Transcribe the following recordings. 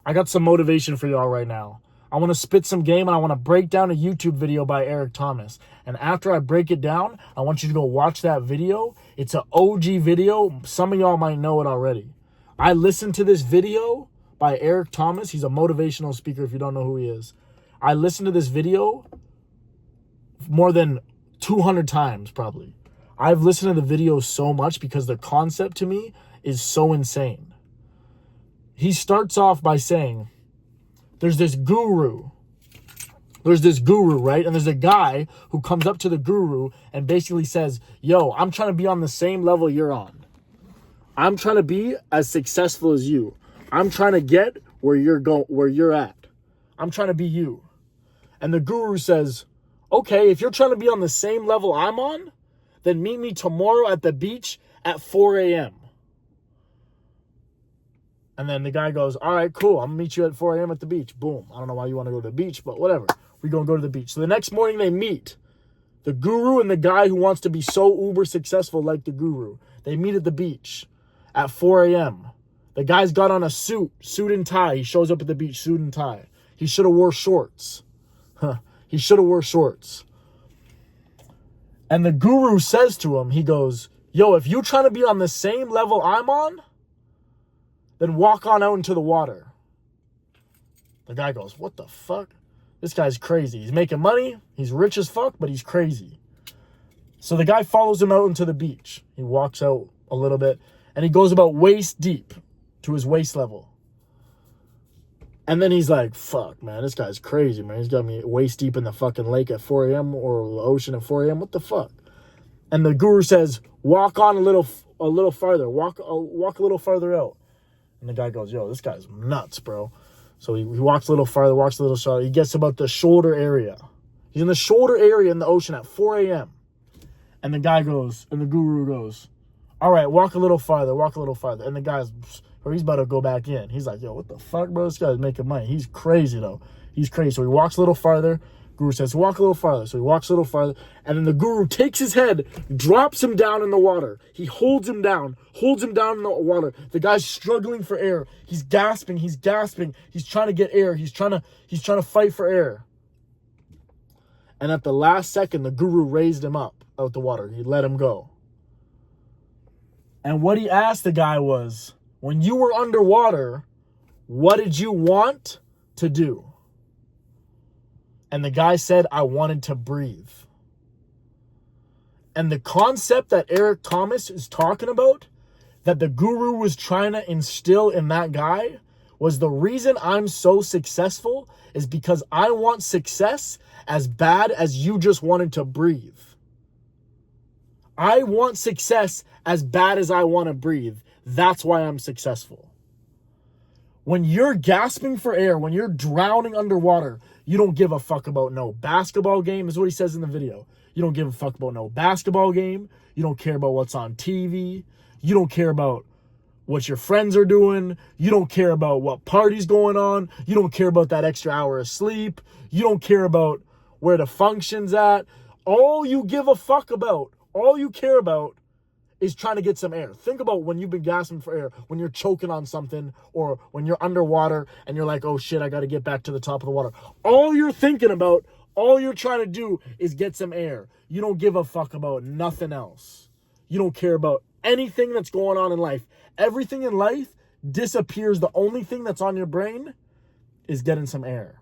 I got some motivation for y'all right now. I want to spit some game, and I want to break down a YouTube video by Eric Thomas. And after I break it down, I want you to go watch that video. It's an OG video. Some of y'all might know it already. I listened to this video by Eric Thomas. He's a motivational speaker if you don't know who he is. I listened to this video more than 200 times probably. I've listened to the video so much because the concept to me is so insane. He starts off by saying, there's this guru, right? And there's a guy who comes up to the guru and basically says, yo, I'm trying to be on the same level you're on. I'm trying to be as successful as you. I'm trying to get where you're at. I'm trying to be you. And the guru says, okay, if you're trying to be on the same level I'm on, then meet me tomorrow at the beach at 4 a.m. And then the guy goes, all right, cool. I'm going to meet you at 4 a.m. at the beach. Boom. I don't know why you want to go to the beach, but whatever. We're going to go to the beach. So the next morning they meet. The guru and the guy who wants to be so uber successful like the guru. They meet at the beach at 4 a.m. The guy's got on a suit and tie. He shows up at the beach, suit and tie. He should have wore shorts. He should have wore shorts. And the guru says to him, he goes, yo, if you're trying to be on the same level I'm on, then walk on out into the water. The guy goes, what the fuck? This guy's crazy. He's making money. He's rich as fuck, but he's crazy. So the guy follows him out into the beach. He walks out a little bit, and he goes about waist deep to his waist level. And then he's like, fuck, man, this guy's crazy, man. He's got me waist deep in the fucking lake at 4 a.m. or the ocean at 4 a.m. What the fuck? And the guru says, walk on a little farther. Walk a little farther out. And the guy goes, yo, this guy's nuts, bro. So he walks a little farther, walks a little farther. He gets about the shoulder area. He's in the shoulder area in the ocean at 4 a.m. And the guy goes, and the guru goes, all right, walk a little farther, walk a little farther. And the guy's, or he's about to go back in. He's like, yo, what the fuck, bro? This guy's making money. He's crazy, though. He's crazy. So he walks a little farther. Guru says, walk a little farther. So he walks a little farther. And then the guru takes his head, drops him down in the water. He holds him down in the water. The guy's struggling for air. He's gasping. He's trying to get air. He's trying to fight for air. And at the last second, the guru raised him up out the water. He let him go. And what he asked the guy was, when you were underwater, what did you want to do? And the guy said, I wanted to breathe. And the concept that Eric Thomas is talking about, that the guru was trying to instill in that guy, was the reason I'm so successful is because I want success as bad as you just wanted to breathe. I want success as bad as I want to breathe. That's why I'm successful. When you're gasping for air, when you're drowning underwater, you don't give a fuck about no basketball game, is what he says in the video. You don't give a fuck about no basketball game. You don't care about what's on TV. You don't care about what your friends are doing. You don't care about what party's going on. You don't care about that extra hour of sleep. You don't care about where the function's at. All you give a fuck about, all you care about is trying to get some air. Think about when you've been gasping for air, when you're choking on something, or when you're underwater and you're like, oh shit, I got to get back to the top of the water. All you're thinking about, all you're trying to do is get some air. You don't give a fuck about nothing else. You don't care about anything that's going on in life. Everything in life disappears. The only thing that's on your brain is getting some air.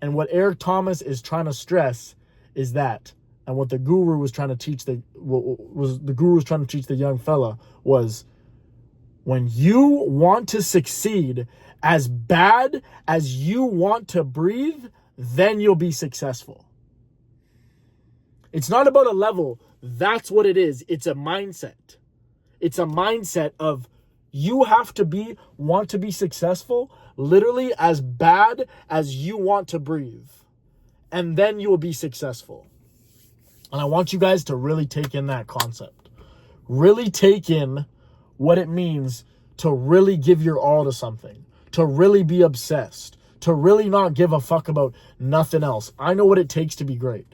And what Eric Thomas is trying to stress is that, and what the guru was trying to teach the young fella was, when you want to succeed as bad as you want to breathe, then you'll be successful. It's not about a level. That's what it is. It's a mindset. It's a mindset of you have to want to be successful literally as bad as you want to breathe. And then you will be successful. And I want you guys to really take in that concept. Really take in what it means to really give your all to something. To really be obsessed. To really not give a fuck about nothing else. I know what it takes to be great.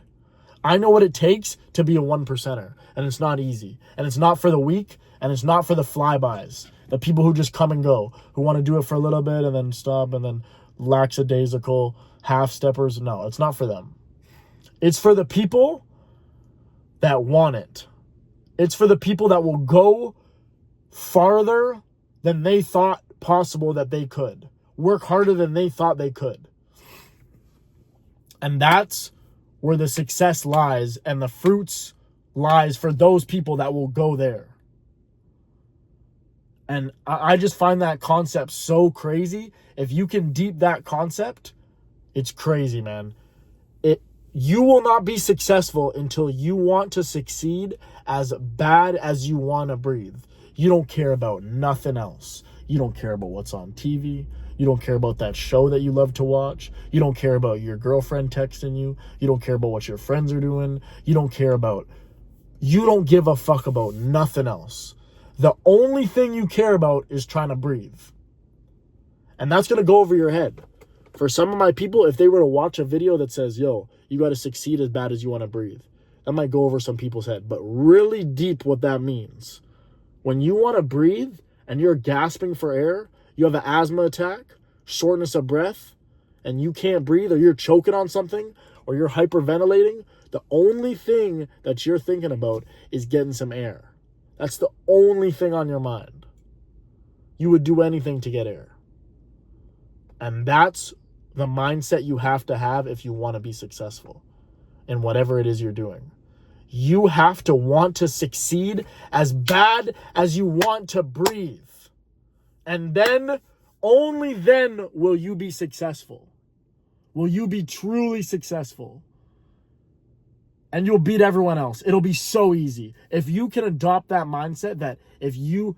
I know what it takes to be a 1%er. And it's not easy. And it's not for the weak. And it's not for the flybys. The people who just come and go, who want to do it for a little bit and then stop and then lackadaisical half-steppers. No, it's not for them. It's for the people that want it. It's for the people that will go farther than they thought possible that they could. Work harder than they thought they could. And that's where the success lies and the fruits lies for those people that will go there. And I just find that concept so crazy. If you can deep that concept, it's crazy, man. You will not be successful until you want to succeed as bad as you want to breathe. You don't care about nothing else. You don't care about what's on TV. You don't care about that show that you love to watch. You don't care about your girlfriend texting you. You don't care about what your friends are doing. You don't give a fuck about nothing else. The only thing you care about is trying to breathe. And that's going to go over your head. For some of my people, if they were to watch a video that says, yo, you got to succeed as bad as you want to breathe, that might go over some people's head. But really deep what that means. When you want to breathe and you're gasping for air, you have an asthma attack, shortness of breath, and you can't breathe, or you're choking on something, or you're hyperventilating, the only thing that you're thinking about is getting some air. That's the only thing on your mind. You would do anything to get air. And that's the mindset you have to have if you want to be successful in whatever it is you're doing. You have to want to succeed as bad as you want to breathe. And then, only then will you be successful. Will you be truly successful? And you'll beat everyone else. It'll be so easy. If you can adopt that mindset, that if you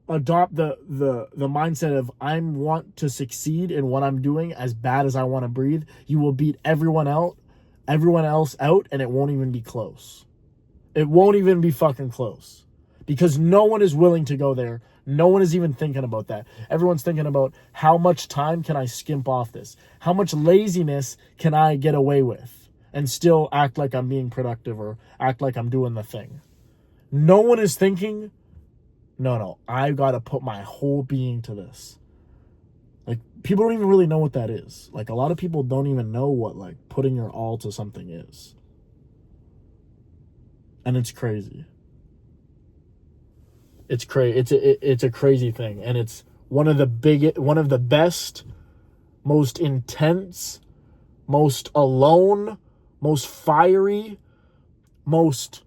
adopt the mindset of I want to succeed in what I'm doing as bad as I want to breathe, you will beat everyone else out, and it won't even be close. It won't even be fucking close. Because no one is willing to go there. No one is even thinking about that. Everyone's thinking about how much time can I skimp off this? How much laziness can I get away with and still act like I'm being productive or act like I'm doing the thing? No one is thinking, no, I got to put my whole being to this. Like, people don't even really know what that is. Like, a lot of people don't even know what, like, putting your all to something is. And it's crazy. It's crazy. It's a crazy thing, and it's one of the best, most intense, most alone, most fiery, most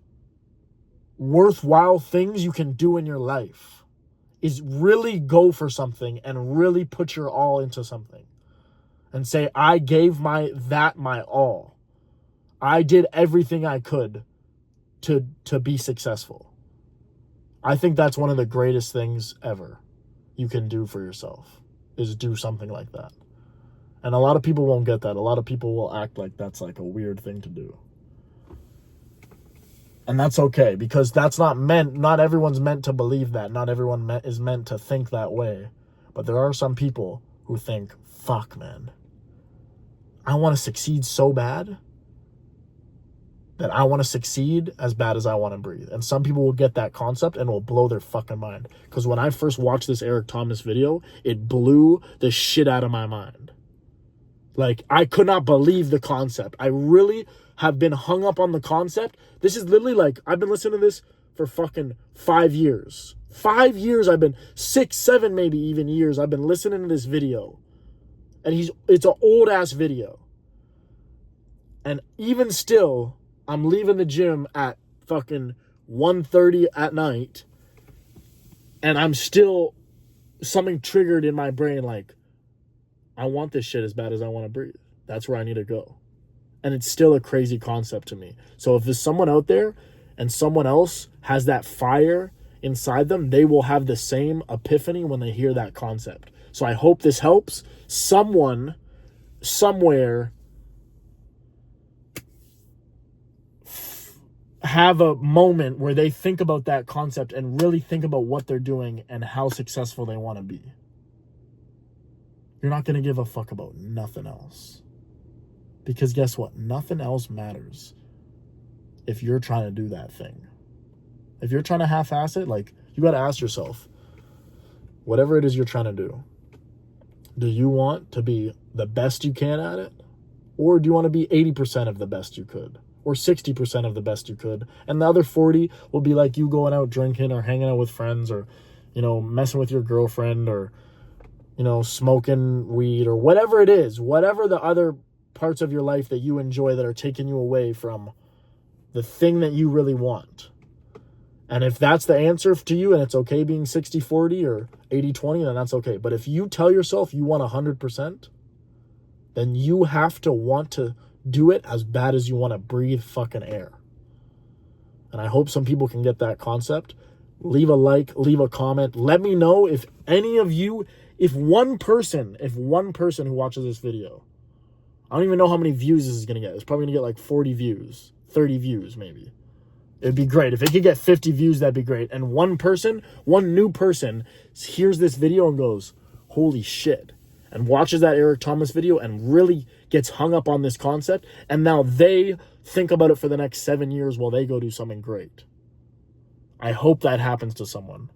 worthwhile things you can do in your life is really go for something and really put your all into something and say, I gave my all. I did everything I could to be successful. I think that's one of the greatest things ever you can do for yourself, is do something like that. And a lot of people won't get that. A lot of people will act like that's like a weird thing to do. And that's okay, because not everyone's meant to believe that. Not everyone is meant to think that way. But there are some people who think, fuck, man, I want to succeed so bad that I want to succeed as bad as I want to breathe. And some people will get that concept and will blow their fucking mind. Because when I first watched this Eric Thomas video, it blew the shit out of my mind. Like, I could not believe the concept. I really have been hung up on the concept. This is literally like, I've been listening to this for fucking 5 years. 5 years, 6, 7 maybe even years, I've been listening to this video. And it's an old ass video. And even still, I'm leaving the gym at fucking 1:30 at night, and I'm still, something triggered in my brain like, I want this shit as bad as I want to breathe. That's where I need to go. And it's still a crazy concept to me. So if there's someone out there and someone else has that fire inside them, they will have the same epiphany when they hear that concept. So I hope this helps someone somewhere have a moment where they think about that concept and really think about what they're doing and how successful they want to be. You're not going to give a fuck about nothing else. Because guess what? Nothing else matters if you're trying to do that thing. If you're trying to half-ass it, like, you got to ask yourself, whatever it is you're trying to do you want to be the best you can at it? Or do you want to be 80% of the best you could? Or 60% of the best you could? And the other 40 will be like you going out drinking or hanging out with friends or, messing with your girlfriend or, smoking weed or whatever it is. Whatever the other parts of your life that you enjoy that are taking you away from the thing that you really want. And if that's the answer to you and it's okay being 60-40 or 80-20, then that's okay. But if you tell yourself you want 100%, then you have to want to do it as bad as you want to breathe fucking air. And I hope some people can get that concept. Leave a like, leave a comment. Let me know if any of you, if one person who watches this video, I don't even know how many views this is going to get. It's probably going to get like 40 views, 30 views maybe. It'd be great. If it could get 50 views, that'd be great. And one new person hears this video and goes, holy shit, and watches that Eric Thomas video and really gets hung up on this concept. And now they think about it for the next 7 years while they go do something great. I hope that happens to someone.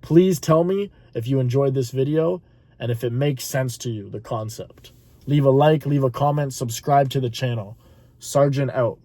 Please tell me if you enjoyed this video and if it makes sense to you, the concept. Leave a like, leave a comment, subscribe to the channel. Sergeant out.